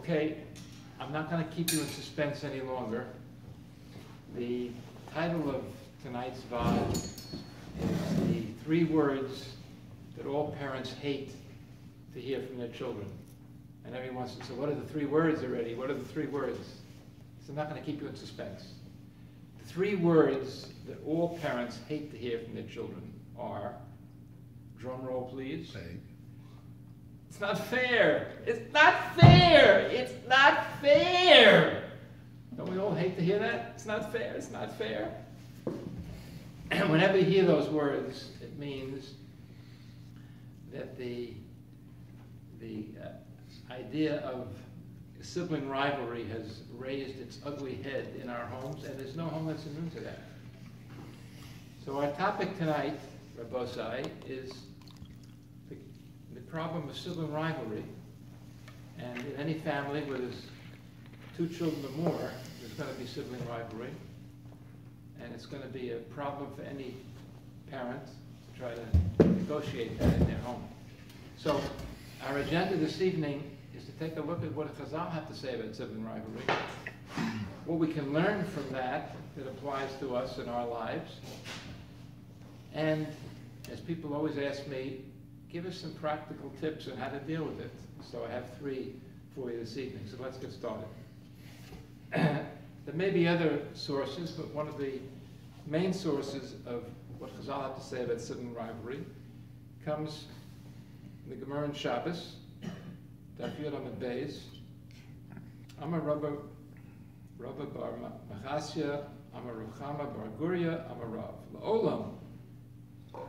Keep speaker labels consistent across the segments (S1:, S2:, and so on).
S1: Okay, I'm not going to keep you in suspense any longer. The title of tonight's Vaad is the 3 words that all parents hate to hear from their children. And everyone says, so what are the 3 words already? What are the 3 words? So I'm not going to keep you in suspense. The 3 words that all parents hate to hear from their children are, drum roll please.
S2: Fake.
S1: It's not fair. It's not fair. It's not fair. Don't we all hate to hear that? It's not fair. It's not fair. And whenever you hear those words, it means that the idea of sibling rivalry has raised its ugly head in our homes, and there's no home that's immune to that. So our topic tonight, Rabbosai, is the problem of sibling rivalry. And in any family where there's 2 children or more, there's going to be sibling rivalry. And it's going to be a problem for any parent to try to negotiate that in their home. So our agenda this evening is to take a look at what Chazal have to say about sibling rivalry, what we can learn from that applies to us in our lives, and as people always ask me, give us some practical tips on how to deal with it. So I have 3 for you this evening, so let's get started. There may be other sources, but one of the main sources of what Chazal have to say about sibling rivalry comes in the Gemara in Shabbos, Daf Yud Amud Beis. Amar Rabba bar Machasya, Amar Ruchama bar Guria, Amar Rav. La'olam,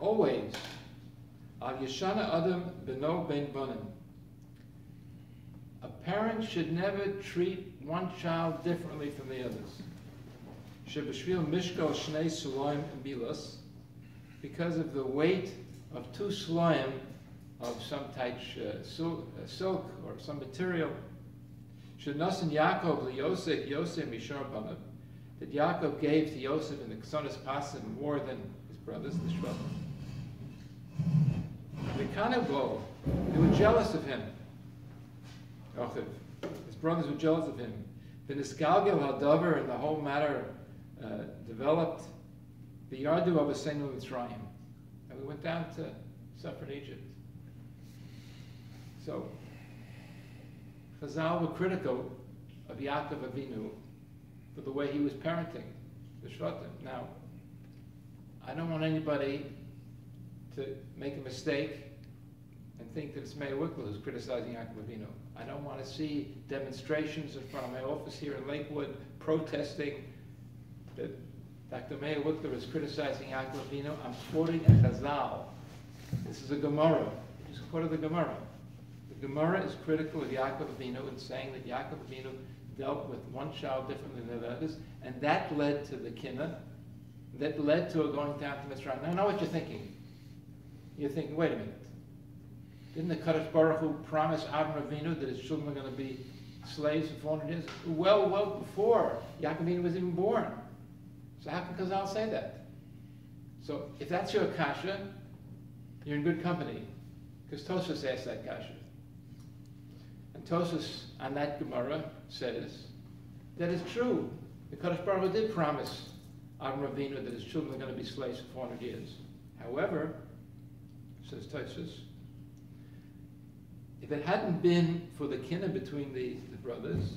S1: always, Al Yeshana Adam Beno Ben Banim. A parent should never treat one child differently from the others. Shebeshvil Mishkal Shnei Sulaim Bilos, because of the weight of 2 sulaim of some type silk or some material. Shenasan Yaakov LeYosef Yosef Mishar Banav, that Yaakov gave to Yosef in the Ksonas Pasim more than his brothers, the Shvatim. The Kanabo, they were jealous of him. His brothers were jealous of him. The Nisgalgel Hadavar, and the whole matter developed. The Yardu of Asenu Mitzrayim, and we went down to suffer in Egypt. So Chazal were critical of Yaakov Avinu for the way he was parenting the Shvatim. Now, I don't want anybody to make a mistake and think that it's Meir Wikler who's criticizing Yaakov Avinu. I don't want to see demonstrations in front of my office here in Lakewood protesting that Dr. Meir Wikler is criticizing Yaakov Avinu. I'm quoting a Chazal. This is a Gemara. Just quoted the Gemara. The Gemara is critical of Yaakov Avinu and saying that Yaakov Avinu dealt with one child differently than the others, and that led to the Kinnah, that led to a going down to Mitzrayim. Now I know what you're thinking. You're thinking, wait a minute. Didn't the Kadosh Baruch Hu promise Avram Avinu that his children were going to be slaves for 400 years? Well before Yaakov Avinu was even born. So how can Chazal say that? So if that's your kasha, you're in good company, because Tosfos asked that kasha. And Tosfos on that Gemara says that it's true. The Kadosh Baruch Hu did promise Avram Avinu that his children were going to be slaves for 400 years. However, says Tosfos, if it hadn't been for the kinna between the brothers,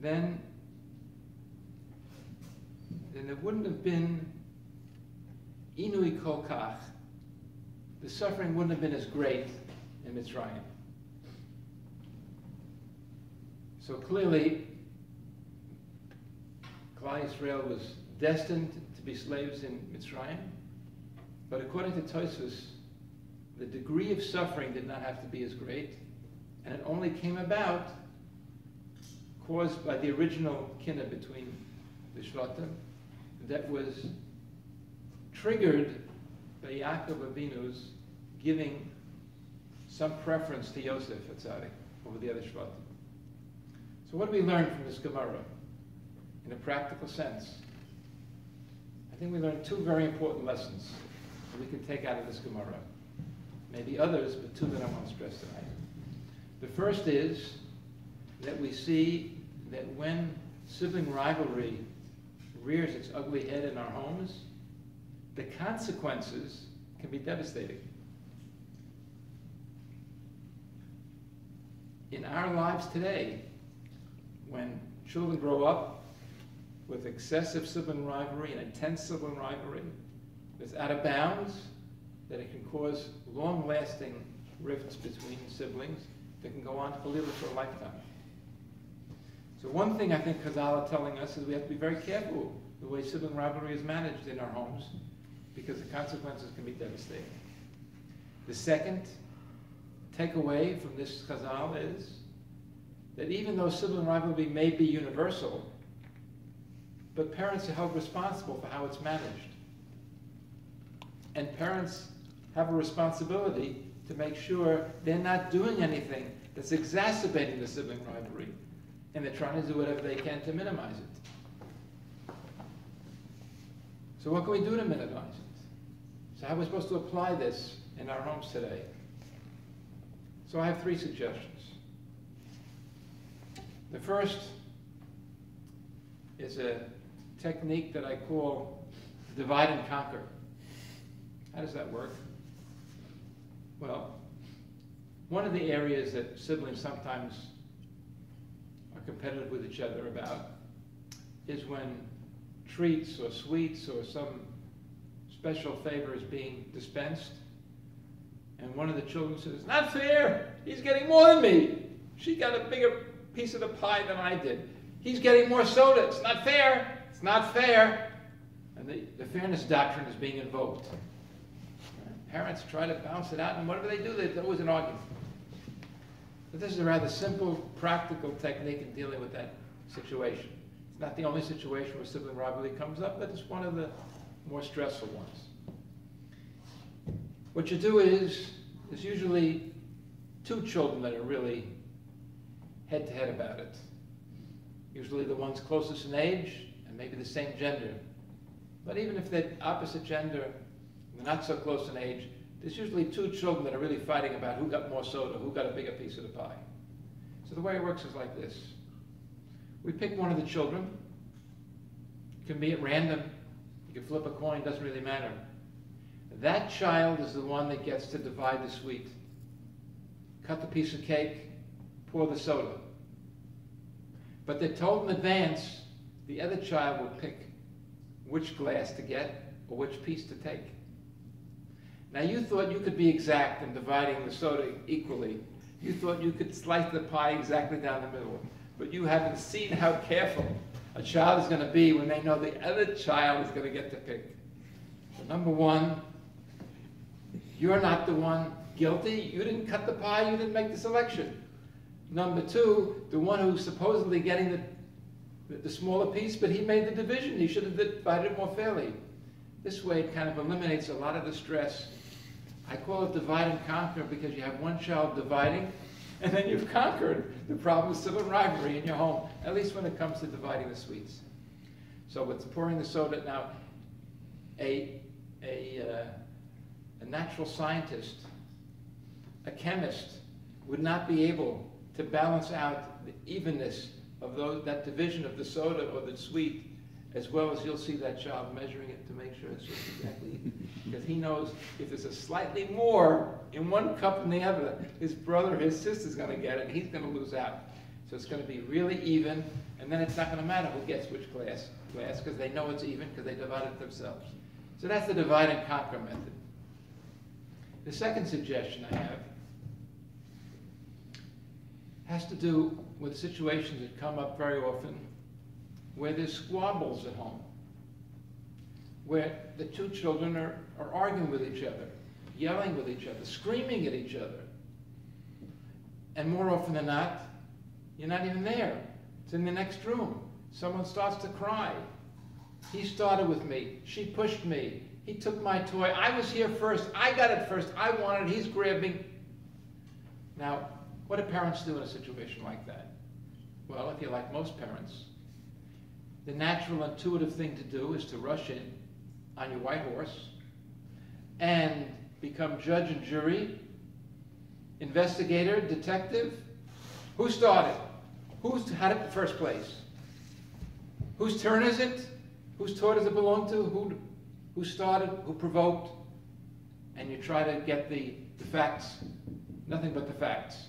S1: then there wouldn't have been inui kol kach. The suffering wouldn't have been as great in Mitzrayim. So clearly, Klal Yisrael was destined to be slaves in Mitzrayim, but according to Tosfos, the degree of suffering did not have to be as great, and it only came about caused by the original kinna between the Shvatim that was triggered by Yaakov Avinu's giving some preference to Yosef Atzadik over the other Shvatim. So what do we learn from this Gemara in a practical sense? I think we learned 2 very important lessons that we can take out of this Gemara. Maybe others, but 2 that I want to stress tonight. The first is that we see that when sibling rivalry rears its ugly head in our homes, the consequences can be devastating. In our lives today, when children grow up with excessive sibling rivalry and intense sibling rivalry that's out of bounds, that it can cause long-lasting rifts between siblings that can go on, believe it, for a lifetime. So one thing I think Chazal are telling us is we have to be very careful the way sibling rivalry is managed in our homes, because the consequences can be devastating. The second takeaway from this Chazal is that even though sibling rivalry may be universal, but parents are held responsible for how it's managed. And parents have a responsibility to make sure they're not doing anything that's exacerbating the sibling rivalry, and they're trying to do whatever they can to minimize it. So what can we do to minimize it? So how are we supposed to apply this in our homes today? So I have 3 suggestions. The first is a technique that I call divide and conquer. How does that work? Well, one of the areas that siblings sometimes are competitive with each other about is when treats or sweets or some special favor is being dispensed, and one of the children says, "Not fair! He's getting more than me! She got a bigger piece of the pie than I did. He's getting more soda. It's not fair! It's not fair!" And the fairness doctrine is being invoked. Parents try to balance it out, and whatever they do, there's always an argument. But this is a rather simple, practical technique in dealing with that situation. It's not the only situation where sibling rivalry comes up, but it's one of the more stressful ones. What you do is, there's usually 2 children that are really head-to-head about it. Usually the ones closest in age, and maybe the same gender. But even if they're opposite gender, they're not so close in age, there's usually 2 children that are really fighting about who got more soda, who got a bigger piece of the pie. So the way it works is like this. We pick one of the children. It can be at random. You can flip a coin, doesn't really matter. That child is the one that gets to divide the sweet. Cut the piece of cake, pour the soda. But they're told in advance, the other child will pick which glass to get or which piece to take. Now you thought you could be exact in dividing the soda equally. You thought you could slice the pie exactly down the middle. But you haven't seen how careful a child is going to be when they know the other child is going to get to pick. So number 1, you're not the one guilty. You didn't cut the pie. You didn't make the selection. Number 2, the one who's supposedly getting the smaller piece, but he made the division. He should have divided it more fairly. This way it kind of eliminates a lot of the stress. I call it divide and conquer because you have one child dividing, and then you've conquered the problem of sibling rivalry in your home, at least when it comes to dividing the sweets. So with pouring the soda, now a natural scientist, a chemist, would not be able to balance out the evenness of that division of the soda or the sweet, as well as you'll see that child measuring it to make sure it's just exactly even. Because he knows if there's a slightly more in one cup than the other, his brother or his sister's going to get it, and he's going to lose out. So it's going to be really even, and then it's not going to matter who gets which glass, because they know it's even, because they divided it themselves. So that's the divide and conquer method. The second suggestion I have has to do with situations that come up very often where there's squabbles at home, where the 2 children are arguing with each other, yelling with each other, screaming at each other. And more often than not, you're not even there. It's in the next room. Someone starts to cry. He started with me. She pushed me. He took my toy. I was here first. I got it first. I wanted it. He's grabbing. Now, what do parents do in a situation like that? Well, if you're like most parents, the natural, intuitive thing to do is to rush in on your white horse and become judge and jury, investigator, detective. Who started? who's had it in the first place? Whose turn is it? Whose toy does it belong to? Who started? Who provoked? And you try to get the facts, nothing but the facts.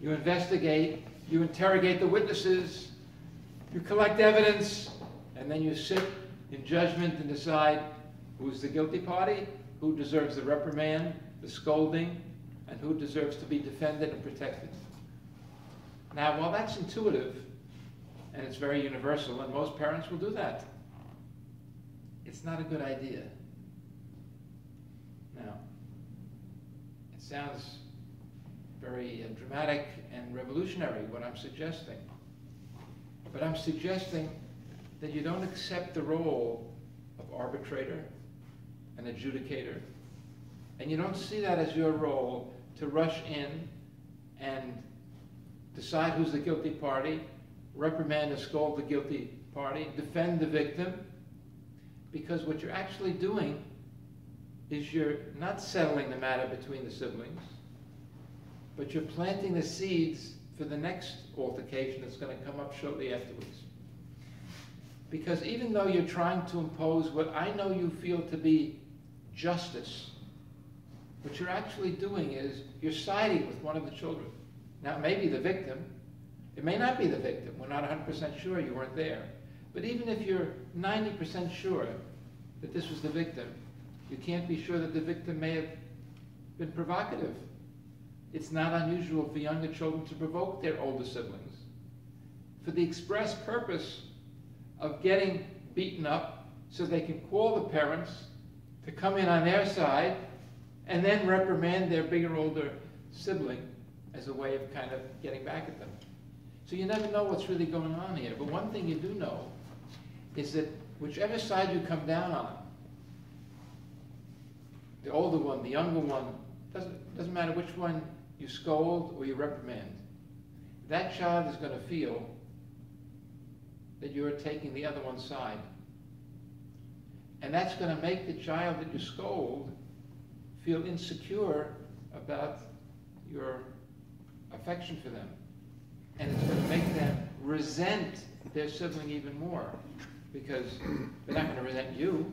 S1: You investigate, you interrogate the witnesses, you collect evidence, and then you sit in judgment and decide who's the guilty party, who deserves the reprimand, the scolding, and who deserves to be defended and protected. Now, while that's intuitive, and it's very universal, and most parents will do that, it's not a good idea. Now, it sounds very dramatic and revolutionary, what I'm suggesting. But I'm suggesting that you don't accept the role of arbitrator and adjudicator, and you don't see that as your role to rush in and decide who's the guilty party, reprimand or scold the guilty party, defend the victim, because what you're actually doing is you're not settling the matter between the siblings, but you're planting the seeds for the next altercation that's going to come up shortly afterwards. Because even though you're trying to impose what I know you feel to be justice, what you're actually doing is you're siding with one of the children. Now, it may be the victim. It may not be the victim. We're not 100% sure, you weren't there. But even if you're 90% sure that this was the victim, you can't be sure that the victim may have been provocative. It's not unusual for younger children to provoke their older siblings for the express purpose of getting beaten up so they can call the parents to come in on their side and then reprimand their bigger, older sibling as a way of kind of getting back at them. So you never know what's really going on here. But one thing you do know is that whichever side you come down on, the older one, the younger one, doesn't matter which one you scold or you reprimand, that child is going to feel that you're taking the other one's side. And that's going to make the child that you scold feel insecure about your affection for them. And it's going to make them resent their sibling even more, because they're not going to resent you.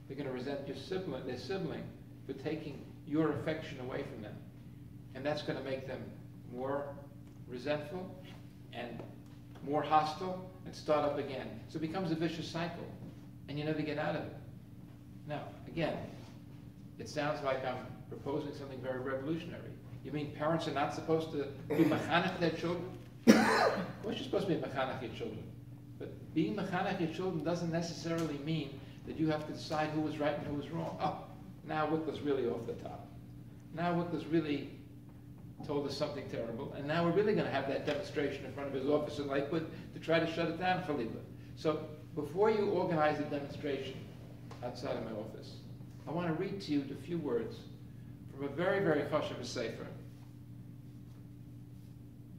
S1: They're going to resent your sibling, their sibling, for taking your affection away from them. And that's going to make them more resentful and more hostile and start up again. So it becomes a vicious cycle, and you never get out of it. Now, again, it sounds like I'm proposing something very revolutionary. You mean parents are not supposed to be mechanech their children? Of course you're supposed to be mechanech your children. But being mechanech your children doesn't necessarily mean that you have to decide who was right and who was wrong. Oh, now Wikler's really off the top. Now Wikler's really told us something terrible, and now we're really going to have that demonstration in front of his office in Lakewood to try to shut it down for Liba. So before you organize a demonstration outside of my office, I want to read to you a few words from a very, very chashuv sefer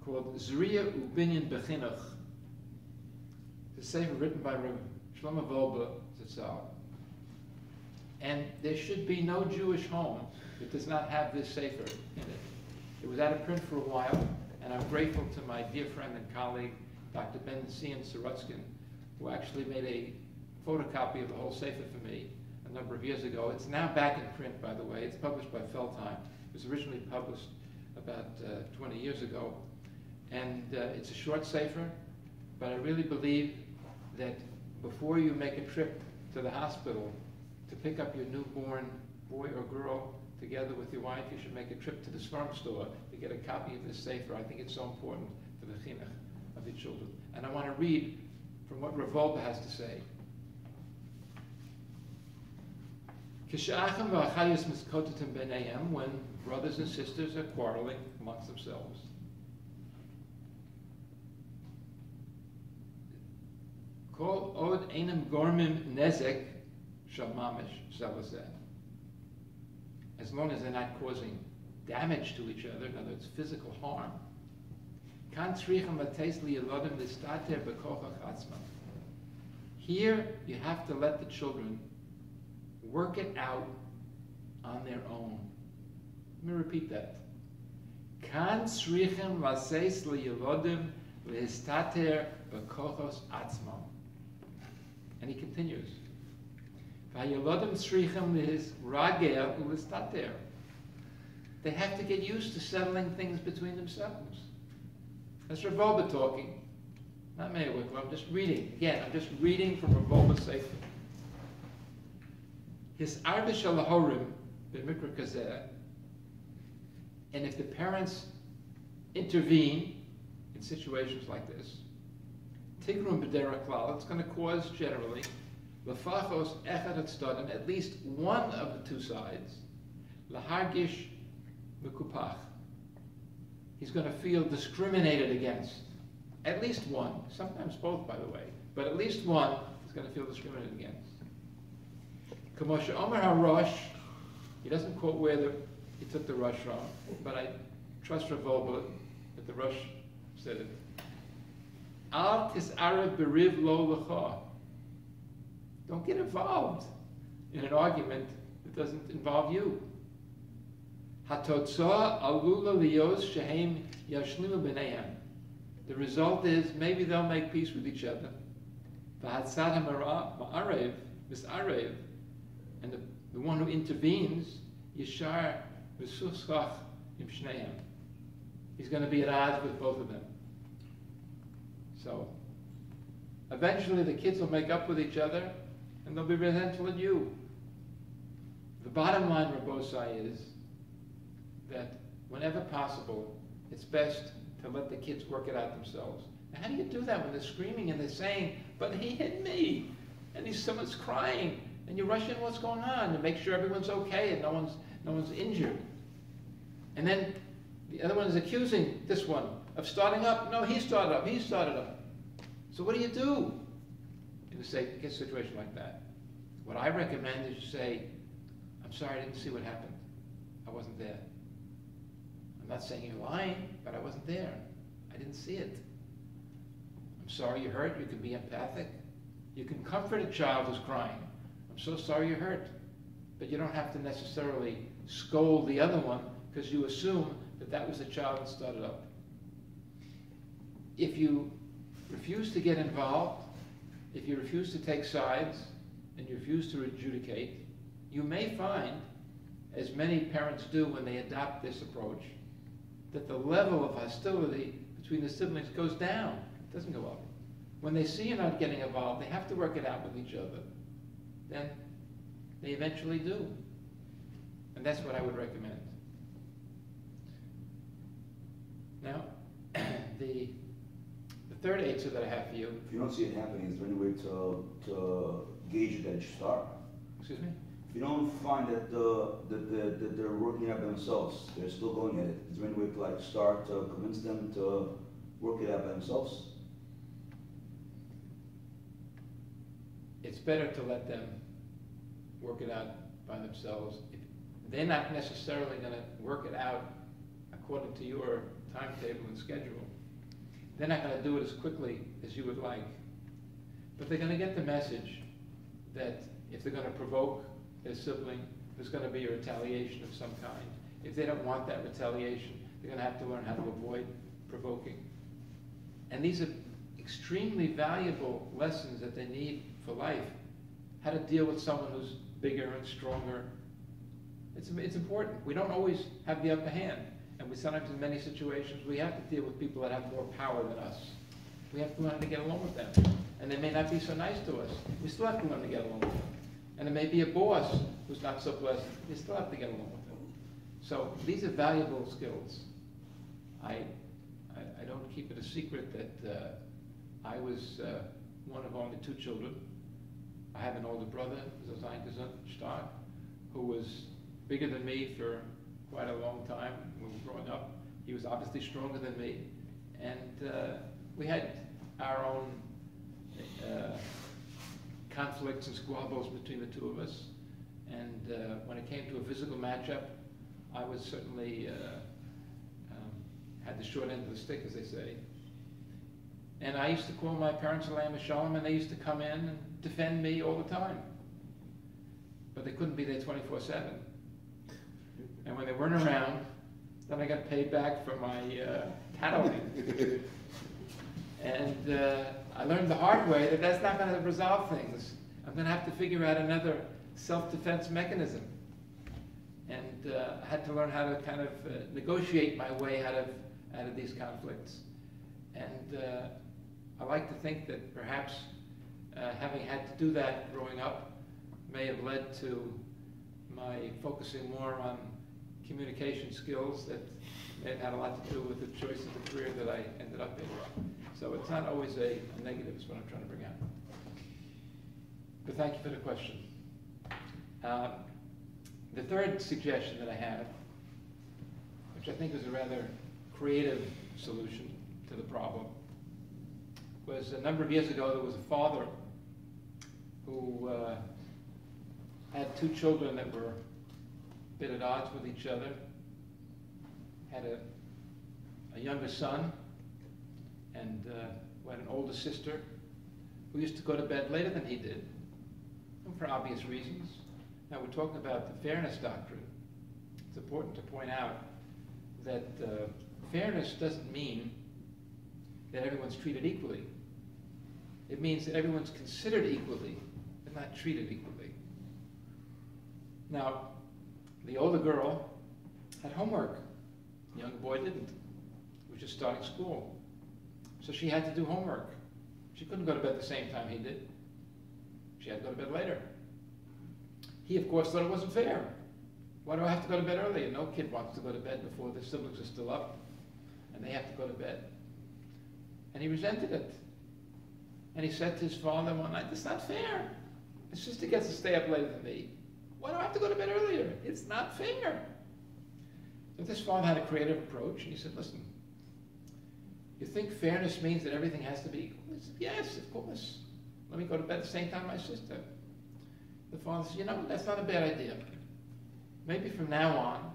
S1: called Zriya Ubinyan Bechinuch. It's a sefer written by Reb Shlomo Volba Zatzal. And there should be no Jewish home that does not have this sefer in it. It was out of print for a while, and I'm grateful to my dear friend and colleague, Dr. Ben Sorotskin, who actually made a photocopy of the whole sefer for me a number of years ago. It's now back in print, by the way. It's published by Feldheim. It was originally published about 20 years ago. And it's a short sefer, but I really believe that before you make a trip to the hospital to pick up your newborn boy or girl together with your wife, you should make a trip to the farm store to get a copy of this sefer. I think it's so important for the chinuch of your children. And I want to read from what Reb Volba has to say. When brothers and sisters are quarreling amongst themselves. Kol od einem gormim nezek shel mamish zelazeh. As long as they're not causing damage to each other, in other words, physical harm. Here, you have to let the children work it out on their own. Let me repeat that. lehistater b'kochos atzmam. And he continues, v'hayolodim tzrichem lehisragel u'listater. They have to get used to settling things between themselves. That's Reb Meir talking, not Meir Wikler. I'm just reading. Again, I'm just reading from Reb Meir's Sefer. His arvish alahorim b'mikra kazeh. And if the parents intervene in situations like this, tigrum b'derech klal, it's going to cause generally lefachos echad hatzdadim, at least one of the two sides, lahargish mekupach. He's going to feel discriminated against. At least one, sometimes both, by the way, but at least one is going to feel discriminated against. Kamosha Omer HaRosh, he doesn't quote where he took the Rosh from, but I trust Reb Meir that the Rosh said it. Al tis'arev b'riv lo l'cha. Don't get involved in an argument that doesn't involve you. Hatotzoah alula liyos shehem yashlimu b'neihem. The result is maybe they'll make peace with each other. V'hatzad ha'ma'arev mis'arev, and the one who intervenes, yishar v'suschach im shneihem. He's going to be at odds with both of them. So eventually the kids will make up with each other and they'll be resentful at you. The bottom line, Rabbosai, is that whenever possible, it's best to let the kids work it out themselves. Now, how do you do that when they're screaming and they're saying, but he hit me, and someone's crying, and you rush in what's going on and make sure everyone's okay and no one's injured. And then the other one is accusing this one of starting up. No, he started up. So what do you do in a situation like that? What I recommend is you say, I'm sorry, I didn't see what happened. I wasn't there. I'm not saying you're lying, but I wasn't there. I didn't see it. I'm sorry you're hurt. You can be empathic. You can comfort a child who's crying. I'm so sorry you're hurt. But you don't have to necessarily scold the other one because you assume that was the child that started up. If you refuse to get involved, if you refuse to take sides, and you refuse to adjudicate, you may find, as many parents do when they adopt this approach, that the level of hostility between the siblings goes down. It doesn't go up. When they see you're not getting involved, they have to work it out with each other. Then they eventually do. And that's what I would recommend. Now, the third answer that I have for you.
S2: If you don't see it happening, is there any way to gauge it at start?
S1: Excuse me?
S2: If you don't find that they're working it out by themselves, they're still going at it, is there any way to start to convince them to work it out by themselves?
S1: It's better to let them work it out by themselves. They're not necessarily going to work it out according to your timetable and schedule. They're not going to do it as quickly as you would like. But they're going to get the message that if they're going to provoke their sibling, there's going to be a retaliation of some kind. If they don't want that retaliation, they're going to have to learn how to avoid provoking. And these are extremely valuable lessons that they need for life. How to deal with someone who's bigger and stronger. It's important. We don't always have the upper hand. And we sometimes, in many situations, we have to deal with people that have more power than us. We have to learn to get along with them. And they may not be so nice to us. We still have to learn to get along with them. And there may be a boss who's not so pleasant. We still have to get along with them. So these are valuable skills. I don't keep it a secret that I was one of only 2 children. I have an older brother, Stark, who was bigger than me for quite a long time when we were growing up. He was obviously stronger than me. And we had our own conflicts and squabbles between the 2 of us. And when it came to a physical matchup, I was certainly had the short end of the stick, as they say. And I used to call my parents Alayhim Shalom, and they used to come in and defend me all the time. But they couldn't be there 24/7. And when they weren't around, then I got paid back for my tattling. And I learned the hard way that that's not going to resolve things. I'm going to have to figure out another self-defense mechanism. And I had to learn how to kind of negotiate my way out of these conflicts. And I like to think that perhaps having had to do that growing up may have led to my focusing more on communication skills that may have had a lot to do with the choice of the career that I ended up in. So it's not always a negative is what I'm trying to bring out. But thank you for the question. The third suggestion that I have, which I think is a rather creative solution to the problem, was a number of years ago there was a father who had two children that were a bit at odds with each other, had a younger son, and had an older sister who used to go to bed later than he did, for obvious reasons. Now we're talking about the fairness doctrine. It's important to point out that fairness doesn't mean that everyone's treated equally. It means that everyone's considered equally, but not treated equally. Now, the older girl had homework. The younger boy didn't. He was just starting school. So she had to do homework. She couldn't go to bed the same time he did. She had to go to bed later. He, of course, thought it wasn't fair. Why do I have to go to bed early? No kid wants to go to bed before their siblings are still up, and they have to go to bed. And he resented it. And he said to his father one night, "It's not fair. My sister gets to stay up later than me. Why do I have to go to bed earlier? It's not fair." So this father had a creative approach, and he said, "Listen, you think fairness means that everything has to be equal?" He said, "Yes, of course. Let me go to bed at the same time my sister." The father said, "You know, that's not a bad idea. Maybe from now on,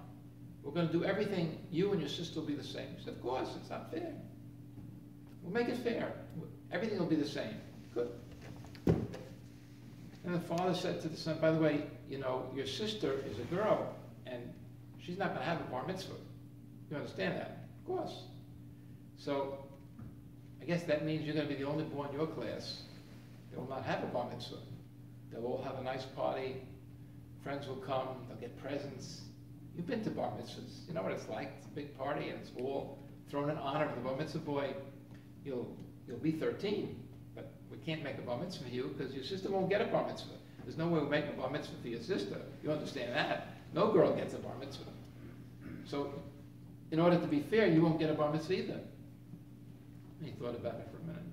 S1: we're going to do everything, you and your sister will be the same." He said, "Of course, it's not fair. We'll make it fair. Everything will be the same." Good. And the father said to the son, "By the way, you know, your sister is a girl, and she's not going to have a bar mitzvah. You understand that?" "Of course." "So, I guess that means you're going to be the only boy in your class that will not have a bar mitzvah. They'll all have a nice party. Friends will come. They'll get presents. You've been to bar mitzvahs. You know what it's like. It's a big party, and it's all thrown in honor of the bar mitzvah boy. You'll be 13, but we can't make a bar mitzvah for you because your sister won't get a bar mitzvah. There's no way we'll make a bar mitzvah for your sister. You understand that? No girl gets a bar mitzvah. So, in order to be fair, you won't get a bar mitzvah either." And he thought about it for a minute.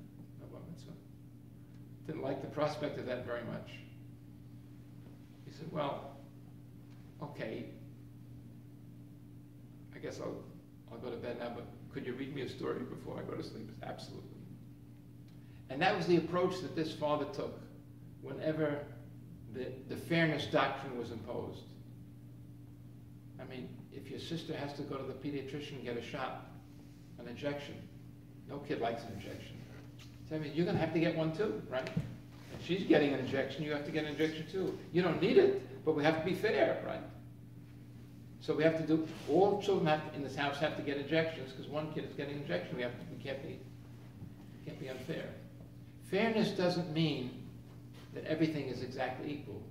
S1: No bar mitzvah. Didn't like the prospect of that very much. He said, "Well, okay, I guess I'll go to bed now, but could you read me a story before I go to sleep?" He said, "Absolutely." And that was the approach that this father took whenever the fairness doctrine was imposed. I mean, if your sister has to go to the pediatrician and get a shot, an injection, no kid likes an injection. So I mean, you're going to have to get one too, right? And she's getting an injection, you have to get an injection too. You don't need it, but we have to be fair, right? So we have to do, all children in this house have to get injections because one kid is getting an injection. We can't be unfair. Fairness doesn't mean that everything is exactly equal.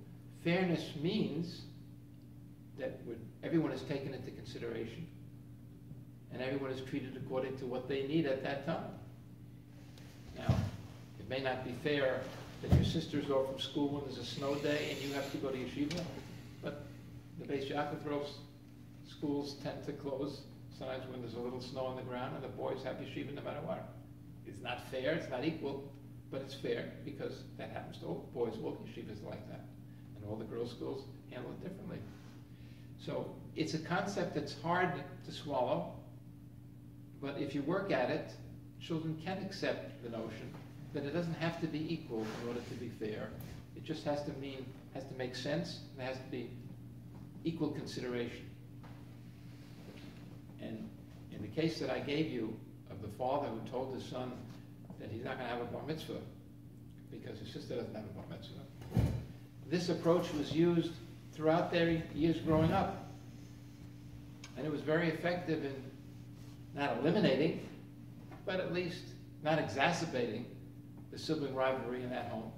S1: Fairness means that everyone is taken into consideration and everyone is treated according to what they need at that time. Now, it may not be fair that your sister's off from school when there's a snow day and you have to go to yeshiva, but the Beis Yaakov schools tend to close sometimes when there's a little snow on the ground and the boys have yeshiva no matter what. It's not fair, it's not equal, but it's fair because that happens to all boys. All yeshivas like that. And all the girls' schools handle it differently. So it's a concept that's hard to swallow, but if you work at it, children can accept the notion that it doesn't have to be equal in order to be fair. It just has to make sense, and it has to be equal consideration. And in the case that I gave you of the father who told his son that he's not going to have a bar mitzvah because his sister doesn't have a bar mitzvah, this approach was used throughout their years growing up. And it was very effective in not eliminating, but at least not exacerbating the sibling rivalry in that home.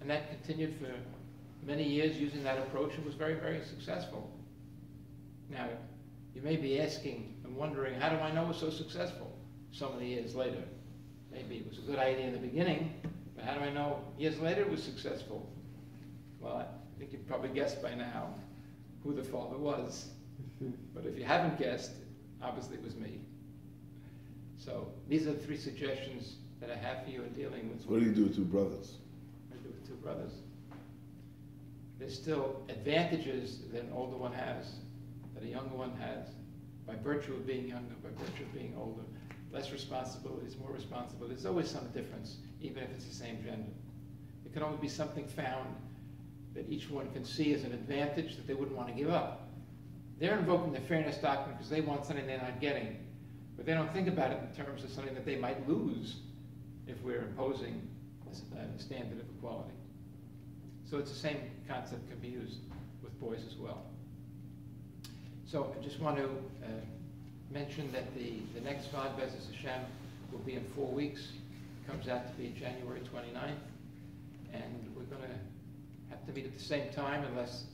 S1: And that continued for many years using that approach and was very, very successful. Now, you may be asking and wondering, how do I know it was so successful so many years later? Maybe it was a good idea in the beginning, but how do I know years later it was successful? Well, I think you've probably guessed by now who the father was. But if you haven't guessed, obviously it was me. So these are the three suggestions that I have for you in dealing with.
S3: What do you do with two brothers?
S1: What do I do with two brothers? There's still advantages that an older one has, that a younger one has, by virtue of being younger, by virtue of being older. Less responsibilities, more responsibility. There's always some difference, even if it's the same gender. There can always be something found that each one can see as an advantage that they wouldn't want to give up. They're invoking the fairness doctrine because they want something they're not getting, but they don't think about it in terms of something that they might lose if we're imposing a standard of equality. So it's the same concept can be used with boys as well. So I just want to mention that the next Vaad, B'ezras Hashem, will be in 4 weeks. It comes out to be January 29th, and we're going to have to meet at the same time unless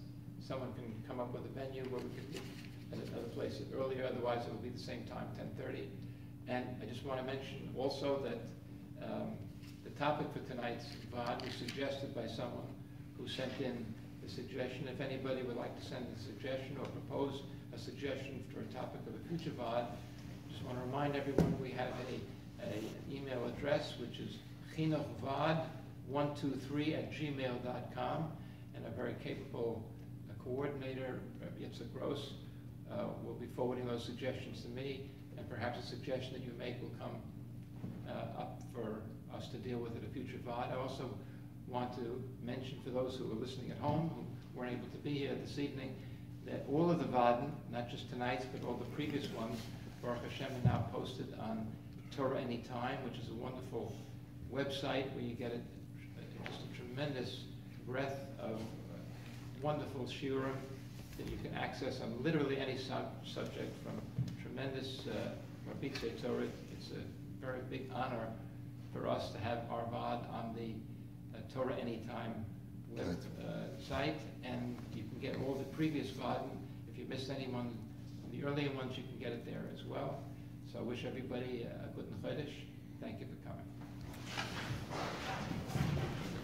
S1: someone can come up with a venue where we could meet at another place earlier. Otherwise, it will be the same time, 10:30. And I just want to mention also that the topic for tonight's Vaad was suggested by someone who sent in the suggestion. If anybody would like to send a suggestion or propose a suggestion for a topic of a future Vaad, just want to remind everyone we have an email address, which is chinuchvad123@gmail.com, and a very capable coordinator, Yitzhak Gross, will be forwarding those suggestions to me, and perhaps a suggestion that you make will come up for us to deal with at a future Vaad. I also want to mention for those who are listening at home, who weren't able to be here this evening, that all of the Vaaden, not just tonight's, but all the previous ones, Baruch Hashem, are now posted on Torah Anytime, which is a wonderful website where you get just a tremendous breadth of wonderful shiurim that you can access on literally any subject, from tremendous B'ezras Torah. It's a very big honor for us to have our Vaad on the Torah Anytime website, and you can get all the previous Vaad. If you missed anyone, the earlier ones, you can get it there as well. So I wish everybody a good Chodesh. Thank you for coming.